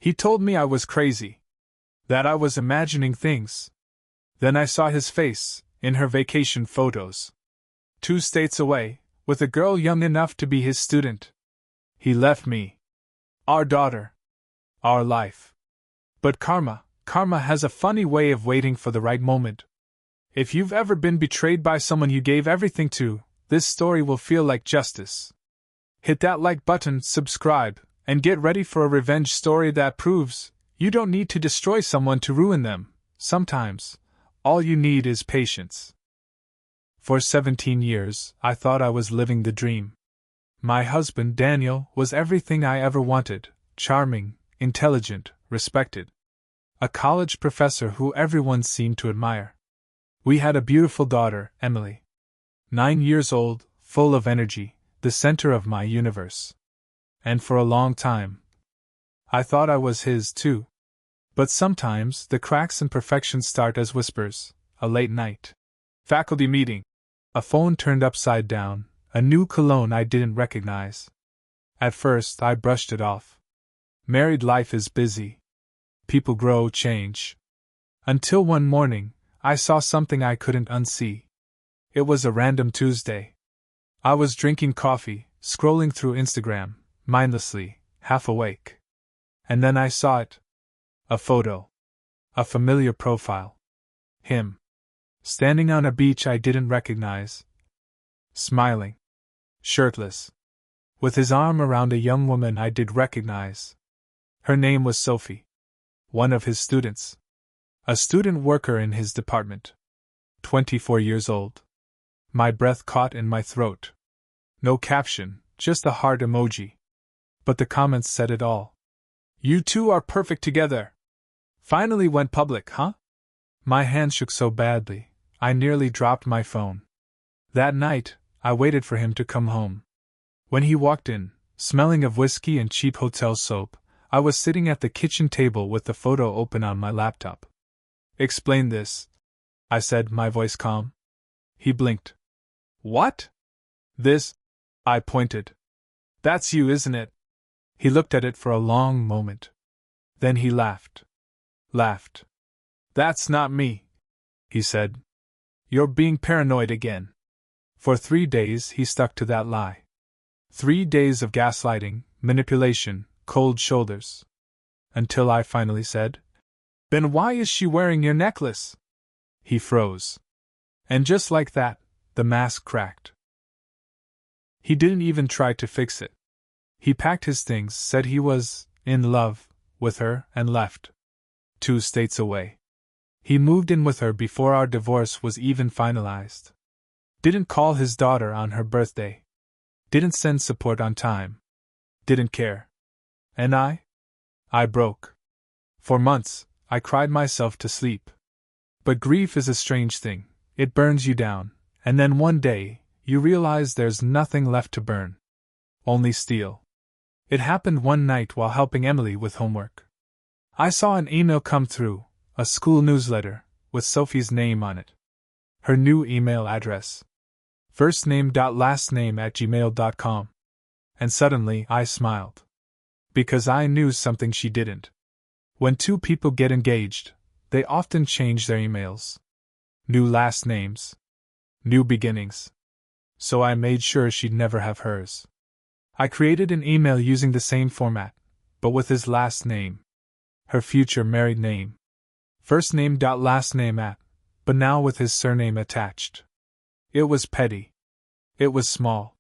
He told me I was crazy, that I was imagining things. Then I saw his face, in her vacation photos. 2 states away, with a girl young enough to be his student. He left me. Our daughter. Our life. But karma has a funny way of waiting for the right moment. If you've ever been betrayed by someone you gave everything to, this story will feel like justice. Hit that like button, subscribe, and get ready for a revenge story that proves you don't need to destroy someone to ruin them. Sometimes, all you need is patience. For 17 years, I thought I was living the dream. My husband, Daniel, was everything I ever wanted: charming, intelligent, respected. A college professor who everyone seemed to admire. We had a beautiful daughter, Emily. 9 years old, full of energy, the center of my universe. And for a long time, I thought I was his too. But sometimes the cracks in perfection start as whispers. A late night faculty meeting. A phone turned upside down, a new cologne I didn't recognize. At first I brushed it off. Married life is busy. People grow, change. Until one morning, I saw something I couldn't unsee. It was a random Tuesday. I was drinking coffee, scrolling through Instagram, mindlessly, half awake. And then I saw it. A photo. A familiar profile. Him. Standing on a beach I didn't recognize. Smiling. Shirtless. With his arm around a young woman I did recognize. Her name was Sophie. One of his students. A student worker in his department. 24 years old. My breath caught in my throat. No caption, just a heart emoji. But the comments said it all. You two are perfect together. Finally went public, huh? My hand shook so badly, I nearly dropped my phone. That night, I waited for him to come home. When he walked in, smelling of whiskey and cheap hotel soap, I was sitting at the kitchen table with the photo open on my laptop. Explain this, I said, my voice calm. He blinked. What? This? I pointed. That's you, isn't it? He looked at it for a long moment. Then he laughed. That's not me, he said. You're being paranoid again. For 3 days he stuck to that lie. 3 days of gaslighting, manipulation, cold shoulders. Until I finally said, Then why is she wearing your necklace? He froze. And just like that, the mask cracked. He didn't even try to fix it. He packed his things, said he was in love with her, and left. 2 states away. He moved in with her before our divorce was even finalized. Didn't call his daughter on her birthday. Didn't send support on time. Didn't care. And I broke. For months, I cried myself to sleep. But grief is a strange thing. It burns you down, and then one day, you realize there's nothing left to burn. Only steel. It happened one night while helping Emily with homework. I saw an email come through, a school newsletter, with Sophie's name on it. Her new email address. firstname.lastname@gmail.com. And suddenly I smiled. Because I knew something she didn't. When 2 people get engaged, they often change their emails. New last names. New beginnings. So I made sure she'd never have hers. I created an email using the same format, but with his last name. Her future married name. Firstname.lastname@, but now with his surname attached. It was petty. It was small.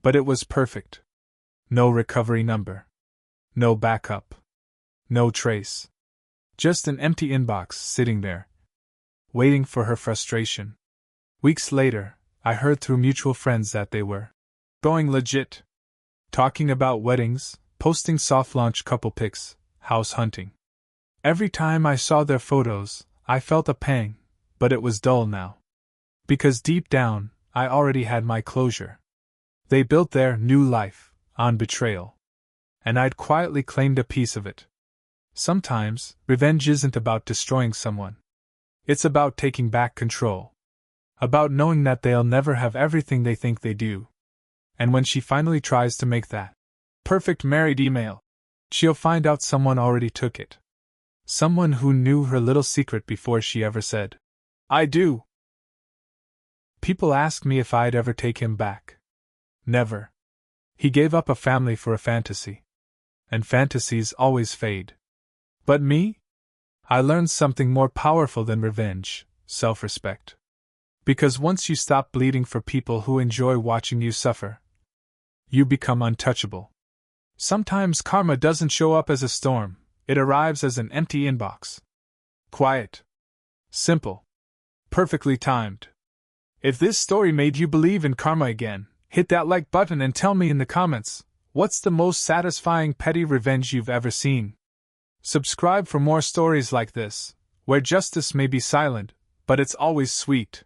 But it was perfect. No recovery number. No backup. No trace. Just an empty inbox sitting there, waiting for her frustration. Weeks later, I heard through mutual friends that they were going legit. Talking about weddings, posting soft launch couple pics, house hunting. Every time I saw their photos, I felt a pang, but it was dull now. Because deep down, I already had my closure. They built their new life on betrayal. And I'd quietly claimed a piece of it. Sometimes, revenge isn't about destroying someone. It's about taking back control. About knowing that they'll never have everything they think they do. And when she finally tries to make that perfect married email, she'll find out someone already took it. Someone who knew her little secret before she ever said, "I do." People ask me if I'd ever take him back. Never. He gave up a family for a fantasy. And fantasies always fade. But me? I learned something more powerful than revenge: self-respect. Because once you stop bleeding for people who enjoy watching you suffer, you become untouchable. Sometimes karma doesn't show up as a storm, it arrives as an empty inbox. Quiet. Simple. Perfectly timed. If this story made you believe in karma again, hit that like button and tell me in the comments, what's the most satisfying petty revenge you've ever seen? Subscribe for more stories like this, where justice may be silent, but it's always sweet.